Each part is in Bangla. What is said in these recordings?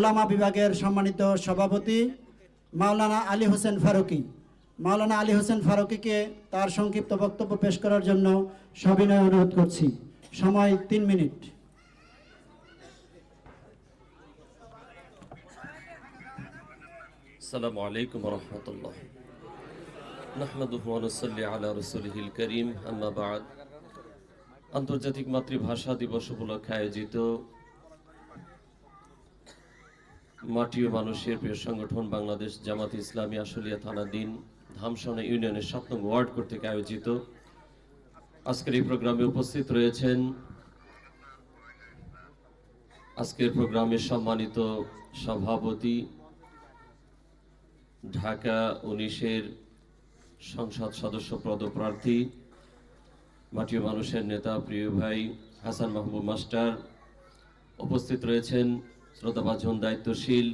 উলামা বিভাগের সম্মানিত সভাপতি মাওলানা আলী হোসেন ফারুকী। মাওলানা আলী হোসেন ফারুকীকে তার সংক্ষিপ্ত বক্তব্য পেশ করার জন্য সবিনয় অনুরোধ করছি। সময় 3 মিনিট। আসসালামু আলাইকুম ওয়া রাহমাতুল্লাহ। নাহমাদুহু ওয়া নুসাল্লি আলা রাসূলিহিল কারীম, আম্মা বা'দ। আন্তর্জাতিক মাতৃভাষা দিবস উপলক্ষে আয়োজিত মাটি ও মানুষের প্রিয় সংগঠন বাংলাদেশ জামাতে ইসলামী আশুলিয়া থানাধীন ধামসনা ইউনিয়নের 7 নং ওয়ার্ড কর্তৃক আয়োজিত আজকের এই প্রোগ্রামে উপস্থিত রয়েছেন আজকের প্রোগ্রামের সম্মানিত সভাপতি, ঢাকা 19-এর সংসদ সদস্য পদপ্রার্থী, মাটি ও মানুষের নেতা প্রিয় ভাই হাসান মাহবুব মাস্টার। উপস্থিত রয়েছেন শ্রদ্ধাভাজন দায়িত্বশীল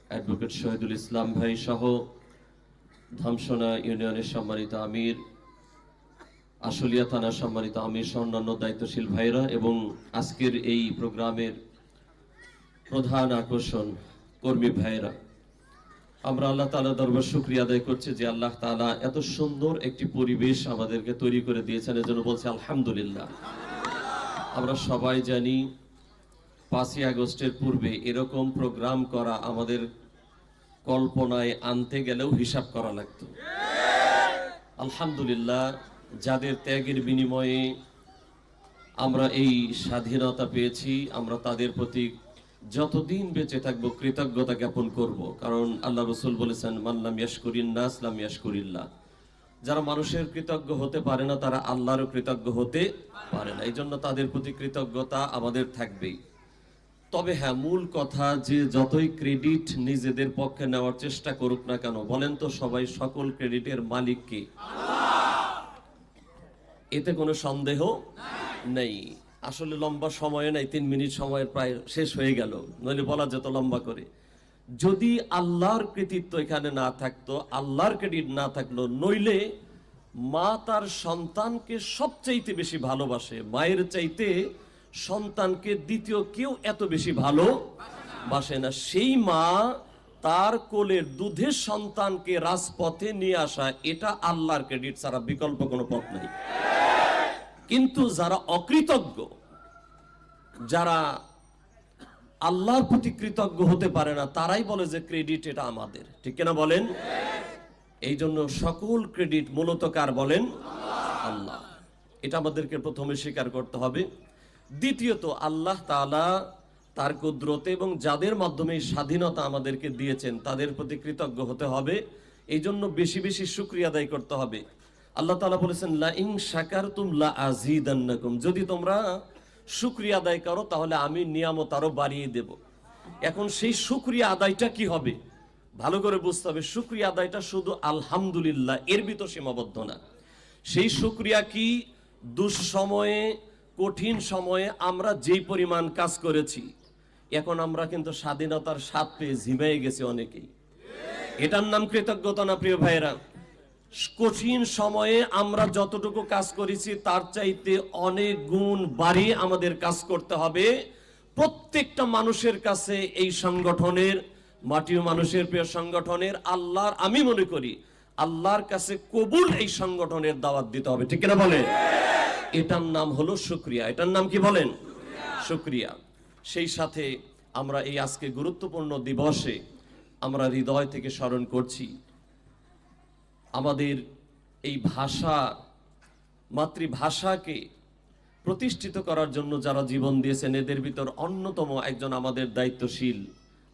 অ্যাডভোকেট শহীদুল ইসলাম ভাই সহ ধামসনা ইউনিয়নের সম্মানিত আমির, আশুলিয়া থানার সম্মানিত আমির সহ অন্যান্য দায়িত্বশীল ভাইরা এবং আজকের এই প্রোগ্রামের প্রধান আকর্ষণ কর্মী ভাইরা। আমরা আল্লাহ তাআলার দরবার শুকরিয়া আদায় করছি যে আল্লাহ তাআলা এত সুন্দর একটি পরিবেশ আমাদেরকে তৈরি করে দিয়েছেন, এজন্য বলছি আলহামদুলিল্লাহ। আমরা সবাই জানি 5ই আগস্টের পূর্বে এরকম প্রোগ্রাম করা আমাদের কল্পনায় আনতে গেলেও হিসাব করা লাগতো। আলহামদুলিল্লাহ, যাদের ত্যাগের বিনিময়ে আমরা এই স্বাধীনতা পেয়েছি, আমরা তাদের প্রতি যতদিন বেঁচে থাকবো কৃতজ্ঞতা জ্ঞাপন করব। কারণ আল্লাহ রসুল বলেছেন, মান লাম ইয়াশকুরিন নাস লাম ইয়াশকুরিল্লাহ। যারা মানুষের কৃতজ্ঞ হতে পারে না তারা আল্লাহরও কৃতজ্ঞ হতে পারে না। এই জন্য তাদের প্রতি কৃতজ্ঞতা আমাদের থাকবেই। তবে হ্যাঁ, মূল কথা যে যতই ক্রেডিট নিজেদের পক্ষে নেওয়ার চেষ্টা করুক না কেন, বলেন তো সবাই সকল ক্রেডিটের মালিক কে? এতে কোনো সন্দেহ নেই। আসলে লম্বা সময় নাই, 3 মিনিট সময়ের প্রায় শেষ হয়ে গেল, নইলে বলা যেত লম্বা করে। যদি আল্লাহর কৃতিত্ব এখানে না থাকতো, আল্লাহর ক্রেডিট না থাকলো, নইলে মা তার সন্তানকে সবচাইতে বেশি ভালোবাসে। মায়ের চাইতে সন্তানকে দ্বিতীয় কেউ এত বেশি ভালোবাসে না। সেই মা তার কোলের দুধের সন্তানকে রাজপথে নিয়ে আসা, এটা আল্লাহর ক্রেডিট ছাড়া বিকল্প কোনো পথ নেই। কিন্তু যারা অকৃতজ্ঞ, যারা আল্লাহর প্রতি কৃতজ্ঞ হতে পারে না, তারাই বলে যে ক্রেডিট এটা আমাদের। ঠিক কিনা বলেন? এই জন্য সকল ক্রেডিট মূলত কার বলেন? আল্লাহ। এটা আমাদেরকে প্রথমে স্বীকার করতে হবে। দ্বিতীয়ত, আল্লাহ তাআলা তার কুদরতে এবং যাদের মাধ্যমে স্বাধীনতা আমাদেরকে দিয়েছেন তাদের প্রতি কৃতজ্ঞ হতে হবে। এই জন্য বেশি বেশি শুকরিয়া আদায় করতে হবে। আল্লাহ তাআলা বলেছেন, লা ইন শাকারতুম লা আযীদান্নাকুম। যদি তোমরা শুকরিয়া আদায় করো তাহলে আমি নিয়ামত আরো বাড়িয়ে দেব। এখন সেই শুকরিয়া আদায়টা কি হবে ভালো করে বুঝতে হবে। শুকরিয়া আদায়টা শুধু আলহামদুলিল্লাহ এর ভিতর সীমাবদ্ধ না। সেই শুকরিয়া কি, দুঃসময়ে কঠিন সময়ে আমরা যেই পরিমাণ কাজ করেছি, এখন আমরা কিন্তু স্বাধীনতার স্বাদ পেয়ে ঝিমিয়ে গেছি অনেকেই। এটার নাম কৃতজ্ঞতা না প্রিয় ভাইয়েরা? কঠিন সময়ে আমরা যতটুকু কাজ করেছি তার চাইতে অনেক গুণ বাড়িয়ে আমাদের কাজ করতে হবে। প্রত্যেকটা মানুষের কাছে এই সংগঠনের, মাটি ও মানুষের প্রিয় সংগঠনের, আল্লাহর, আমি মনে করি আল্লাহর কাছে কবুল এই সংগঠনের দাওয়াত দিতে হবে। ঠিক কিনা বলেন? এটার নাম হলো শুকরিয়া। এটার নাম কি বলেন? শুকরিয়া। সেই সাথে আমরা এই আজকে গুরুত্বপূর্ণ দিবসে আমরা হৃদয় থেকে স্মরণ করছি আমাদের এই ভাষা, মাতৃভাষাকে প্রতিষ্ঠিত করার জন্য যারা জীবন দিয়েছেন, এদের ভিতর অন্যতম একজন আমাদের দায়িত্বশীল,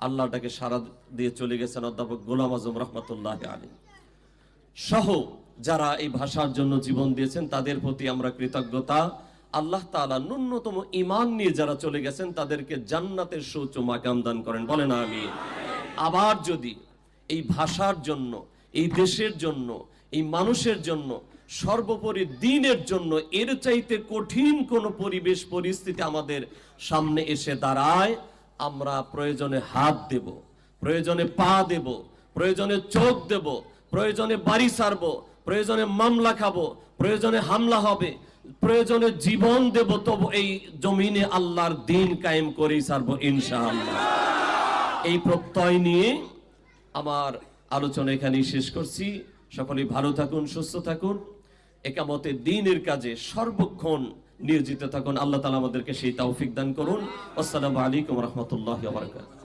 আল্লাহটাকে সারা দিয়ে চলে গেছেন অধ্যাপক গোলাম আজম রহমতুল্লাহ আলাইহি সহ যারা এই ভাষার জন্য জীবন দিয়েছেন তাদের প্রতি আমরা কৃতজ্ঞতা। আল্লাহ তাআলা ন্যূনতম ঈমান নিয়ে যারা চলে গেছেন তাদেরকে জান্নাতের সুউচ্চ মাকাম দান করেন, বলেন আমিন। আবার যদি এই ভাষার জন্য, এই দেশের জন্য, এই মানুষের জন্য, সর্বোপরি দ্বীনের জন্য এর চাইতে কঠিন কোন পরিবেশ পরিস্থিতি আমাদের সামনে এসে দাঁড়ায়, আমরা প্রয়োজনে হাত দেব, প্রয়োজনে পা দেব, প্রয়োজনে চোখ দেব, প্রয়োজনে বাড়ি ছাড়বো, প্রয়োজনে মামলা খাবো, প্রয়োজনে হামলা হবে, প্রয়োজনে জীবন দেব, তবু এই জমিনে আল্লাহর দ্বীন কায়েম করেই ছাড়বো ইনশাআল্লাহ। এই প্রত্যয় নিয়ে আমার আলোচনা এখানেই শেষ করছি। সকলেই ভালো থাকুন, সুস্থ থাকুন, একামতে দ্বীনের কাজে সর্বক্ষণ নিয়োজিত থাকুন। আল্লাহ তাআলা আমাদেরকে সেই তৌফিক দান করুন। আসসালামু আলাইকুম ওয়া রাহমাতুল্লাহি ওয়া বারাকাতুহু।